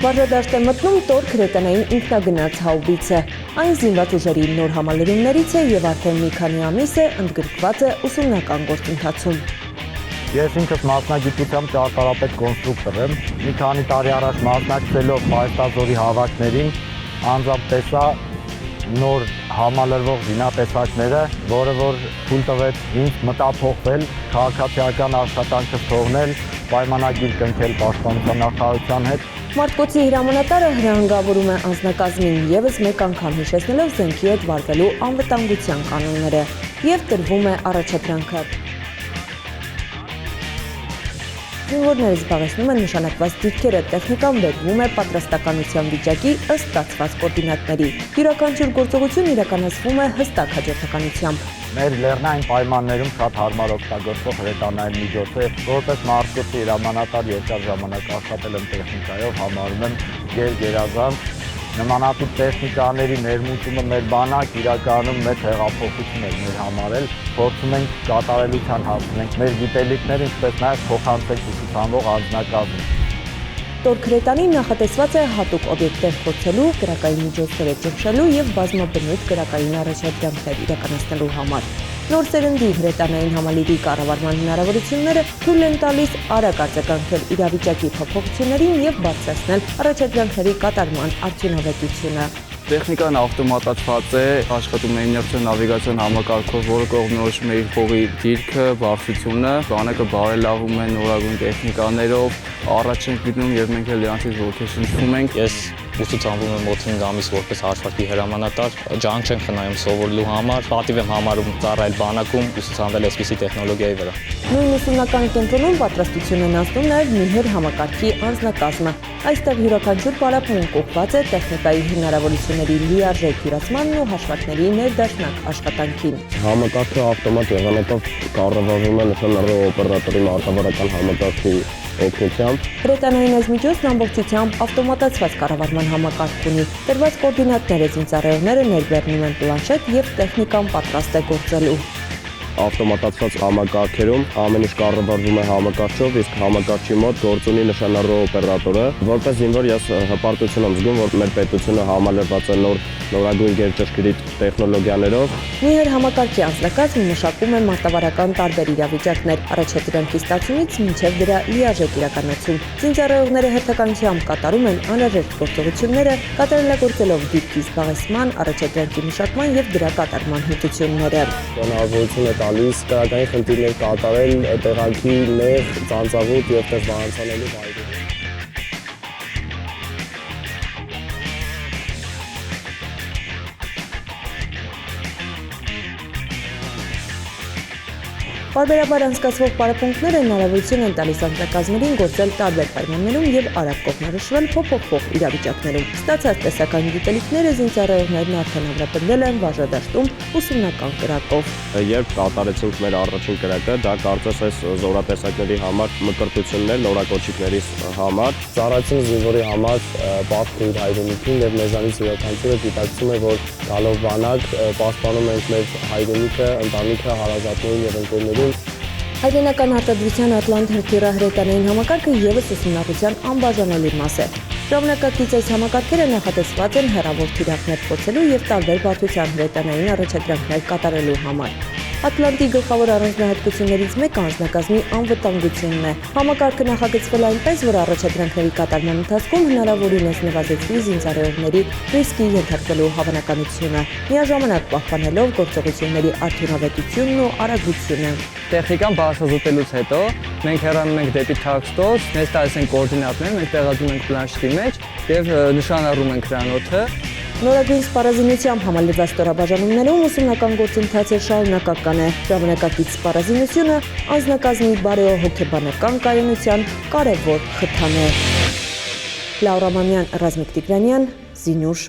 Վարժադաշտ է մտնում Տոր հրետանային ինքնագնաց հաուբիցը։ Այն զինված ուժերի նոր համալրումներից է եւ արդեն մի քանի ամիս է ընդգրկված է ուսումնական գործընթացում։ Ես ինքս մասնագիտությամբ ճարտարապետ կոնստրուկտոր եմ։ Մի քանի տարի առաջ մասնակցելով Պայստազորի հավաքներին անձամբ տեսա նոր համալրվող զինատեսակները, որը որ թույլ տվեց ինձ մտափոխվել, քաղաքացիական աշխատանքը թողնել, պայմանագիր կնքել պաշտպանության նախարարության հետ։ Մարտկոցի հրամանատարը հրահանգավորում է անձնակազմին եւս մեկ անգամ հիշեցնելով զենքի հետ վարվելու անվտանգության կանոնները եւ տրվում է առաջադրանքը։ Զինվորները զբաղեցնում են նշանակված դիրքերը, տեխնիկան բերվում է պատրաստականության վիճակի ըստ ստացված կոորդինատների։ Յուրաքանչյուր գործողություն իրականացվում է հստակ հաջորդականությամբ։ Մեր լեռնային պայմաններում շատ հարմար օգտագործվող հրետանային միջոց է, որպես Մարտկոցի հրամանատար երկար ժամանակ աշխատել եմ տեխնիկայով, համարում եմ գերազանց։ Նմանատիպ տեխնիկաների ներմուծումը մեր բանակ իրականում մեծ հեղափոխություն է մեր համարել, փորձում ենք կատարելության հասնենք մեր գիտելիքները, ինչպես նաև փոխանցենք ուսուցանվող անձնակազմին։ Տոր հրետանին նախատեսված է հատուկ օբյեկտներ խոցելու, կրակային միջոցները ճնշելու եւ բազմաբնույթ կրակային առաջադրանքներ իրականացնելու համար։ Նոր սերնդի հրետանային համալիրի կառավարման հնարավորությունները թույլ են տալիս արագ արձագանքել իրավիճակի փոփոխություններին եւ բարձրացնել առաջադրանքների կատարման արդյունավետությունը։ Տեխնիկան ավտոմատացված է, աշխատում է իներցիոն նավիգացիոն համակարգով, որը կողմնորոշում է իր փողի դիրքը, բարձրությունը, բանակը բարելավում է նորագույն տեխնիկաներով, առաջ ենք գնում եւ մենք էլ դրանցից ոգեշնչվում ենք։ Ես ուսուցանվում եմ մոտ 5 ամիս որպես հաշվարկի հրամանատար, ջանք չենք խնայում սովորելու համար, պատիվ եմ համարում ծառայել բանակում, ուսուցանվել այսպիսի տեխնոլոգիայի վրա։ Նույն ուսումնական կենտրոնում պատրաստություն են անցնում նաև Միհր համակարգի անձնակազմը։ Այստեղ յուրաքանչյուր պարապմունք ուղղված է տեխնիկայի հնարավորությունների լիարժեք յուրացմանն ու հաշվարկների ներդաշնակ աշխատանքին։ Համակարգը ավտոմատ եղանակով կառավարվում է նշանառող օպերատորի մարտավարական համակարգի օգնությամբ։ Հրետանային այս միջոցն ամբողջությամբ ավտոմատացված կառավարման համակարգ ունի։ Տրված կոորդինատները զինծառայողները ներբեռնում են պլանշետ եւ տեխնիկան պատրաստ է գործելու։ Ավտոմատացված համակարգերում ամեն ինչ կառավարվում է համակարգչով, իսկ համակարգչի մոտ գործ ունի նշանառող օպերատորը։ Որպես զինվոր ես հպարտություն եմ զգում, որ մեր պետությունը համալրված է նորագույն գերճշգրիտ տեխնոլոգիաներով։ Միհր համակարգի անձնակազմը մշակում է մարտավարական տարբեր իրավիճակներ, առաջադրանքի ստացումից մինչև դրա լիարժեք իրականացում։ Զինծառայողները հերթականությամբ կատարում են անհրաժեշտ գործողությունները, կատարելագործելով դիրքի զբաղեցման, առաջադրանքի մշակման եւ դրա կատարման հմտությունները։ Հնարավորություն է տալիս կրակային խնդիրներ կատարել տեղանքի նեղ, ծանծաղուտ եւ դժվարանցանելու վայրերում։ Պարբերաբար անցկացվող պարապմունքները հնարավորություն են տալիս անձնակազմերին գործել տարբեր պայմաններում եւ արագ կողմնորոշվել փոփոխվող իրավիճակներում։ Ստացած տեսական գիտելիքները զինծառայողներն արդեն ամրապնդել են վարժադաշտում ուսումնական կրակով։ Երբ կատարեցինք մեր առաջին կրակը, դա կարծես այս զորատեսակների համար մկրտությունն է նորակոչիկների համար։ Ծառայություն զինվորի համար պատիվ իր հայրենիքին եւ մեզանից յուրաքանչյուրը գիտակցում է, որ գալով բանակ պաշտպանում ենք մեր հայրենիքը, ընտանիքը, հարազատներին եւ ընկերներին։ Հայրենական արտադրության Ատլանտ հրթիռահրետանային համակարգը ևս ուսումնառության անբաժանելի մաս է։ Ժամանակակից այս համակարգերը նախատեսված են հեռավոր թիրախներ փոխելու եւ տարբեր բարդության հրետանային առաջադրանքներ կատարելու համար։ Ատլանտի գլխավոր առանձնահատկություններից մեկը անձնակազմի անվտանգությունն է։ Համակարգը նախագծվել այնպես, որ առաջադրանքների կատարման ընթացքում հնարավորինս նվազեցվի զինծառայողների ռիսկի ենթարկվելու հավանականությունը, միաժամանակ պահպանելով գործողությունների արդյունավետությունն ու արագությունը։ Տեխնիկան բարձրացնելուց հետո մենք հեռանում ենք դեպի թաքստոց, մեզ տալիս են կոորդինատներ, մենք տեղադրում ենք պլանշետի մեջ եւ նշանառում ենք հրանոթը։ Նորագույն սպառազինությամբ համալրված ստորաբաժանումներում ուսումնական գործընթացը շարունակական է։ Ժամանակակից սպառազինությունը անձնակազմի բարեհոգեբանական կայունության կարևոր խթան է։ Լաուրա Մանյան, Ռազմիկ Տիգրանյան, Զինուշ։